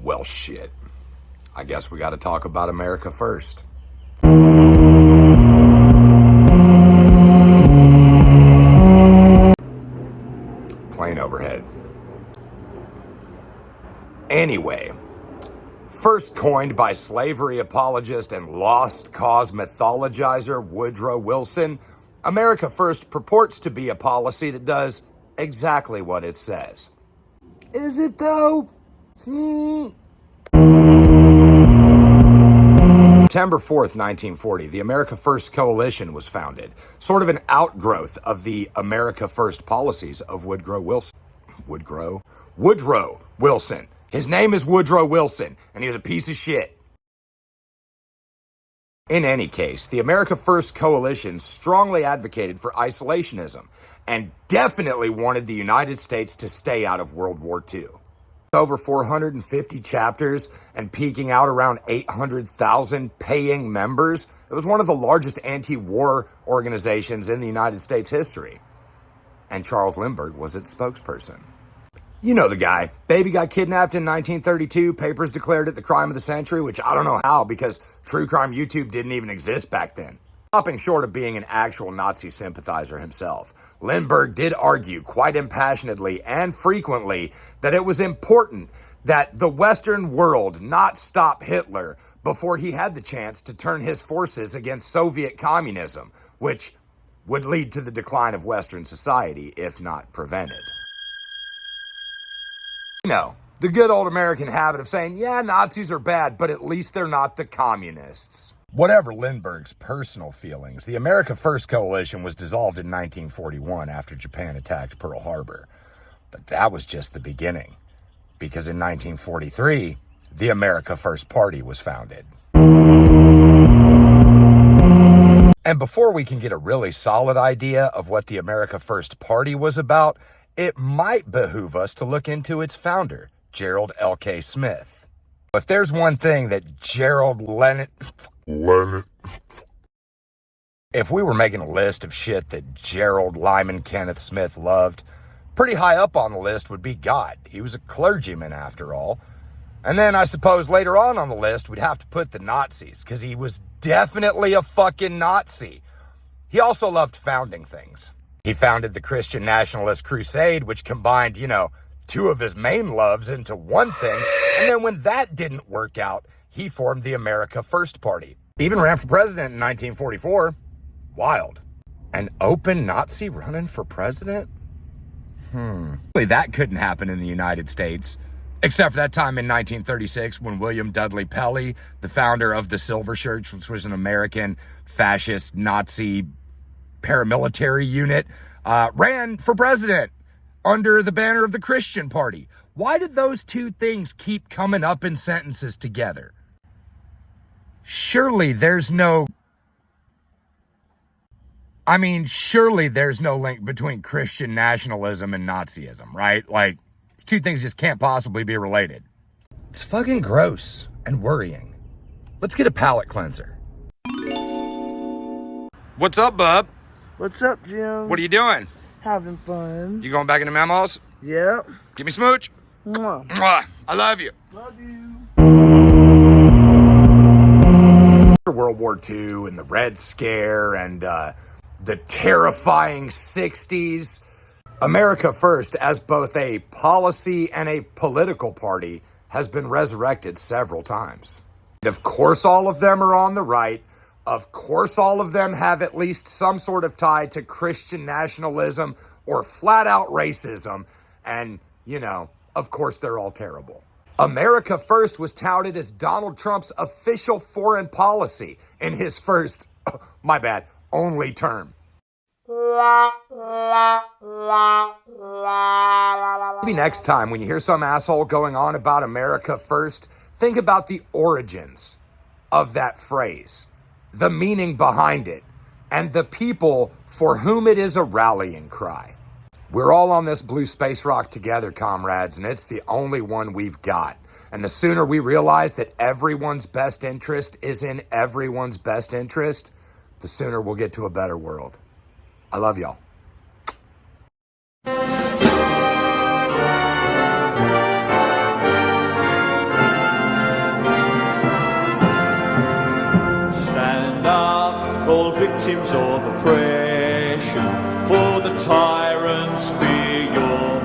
Well, shit. I guess we got to talk about America first. Plane overhead. Anyway, first coined by slavery apologist and lost cause mythologizer Woodrow Wilson, America First purports to be a policy that does exactly what it says. Is it though? September 4th, 1940, the America First Coalition was founded, sort of an outgrowth of the America First policies of Woodrow Wilson. Woodrow Wilson. His name is Woodrow Wilson, and he was a piece of shit. In any case, the America First Coalition strongly advocated for isolationism and definitely wanted the United States to stay out of World War II. Over 450 chapters and peaking out around 800,000 paying members, it was one of the largest anti-war organizations in the United States history. And Charles Lindbergh was its spokesperson. You know the guy. Baby got kidnapped in 1932. Papers declared it the crime of the century, which I don't know how, because true crime YouTube didn't even exist back then. Stopping short of being an actual Nazi sympathizer himself, Lindbergh did argue quite impassionately and frequently that it was important that the Western world not stop Hitler before he had the chance to turn his forces against Soviet communism, which would lead to the decline of Western society if not prevented. You know, the good old American habit of saying, yeah, Nazis are bad, but at least they're not the communists. Whatever Lindbergh's personal feelings, the America First Coalition was dissolved in 1941 after Japan attacked Pearl Harbor. But that was just the beginning, because in 1943, the America First Party was founded. And before we can get a really solid idea of what the America First Party was about, it might behoove us to look into its founder, Gerald L.K. Smith. If there's one thing that if we were making a list of shit that Gerald Lyman Kenneth Smith loved, pretty high up on the list would be God. He was a clergyman after all. And then I suppose later on the list, we'd have to put the Nazis, because he was definitely a fucking Nazi. He also loved founding things. He founded the Christian Nationalist Crusade, which combined, two of his main loves into one thing. And then when that didn't work out, he formed the America First Party. He even ran for president in 1944. Wild. An open Nazi running for president? That couldn't happen in the United States. Except for that time in 1936 when William Dudley Pelley, the founder of the Silver Shirts, which was an American fascist Nazi paramilitary unit, ran for president under the banner of the Christian Party. Why did those two things keep coming up in sentences together? Surely there's no link between Christian nationalism and Nazism, right? Like, two things just can't possibly be related. It's fucking gross and worrying. Let's get a palate cleanser. What's up, bub? What's up, Jim? What are you doing? Having fun. You going back into Memos? Yep. Give me a smooch. Mwah. Mwah. I love you. Love you. World War II and the Red Scare and the terrifying 60s. America First, as both a policy and a political party, has been resurrected several times. Of course, all of them are on the right. Of course, all of them have at least some sort of tie to Christian nationalism or flat out racism. And, of course, they're all terrible. America First was touted as Donald Trump's official foreign policy in his first, only term. Maybe next time when you hear some asshole going on about America First, think about the origins of that phrase, the meaning behind it, and the people for whom it is a rallying cry. We're all on this blue space rock together, comrades, and it's the only one we've got. And the sooner we realize that everyone's best interest is in everyone's best interest, the sooner we'll get to a better world. I love y'all. all victims of oppression, for the tyrants fear your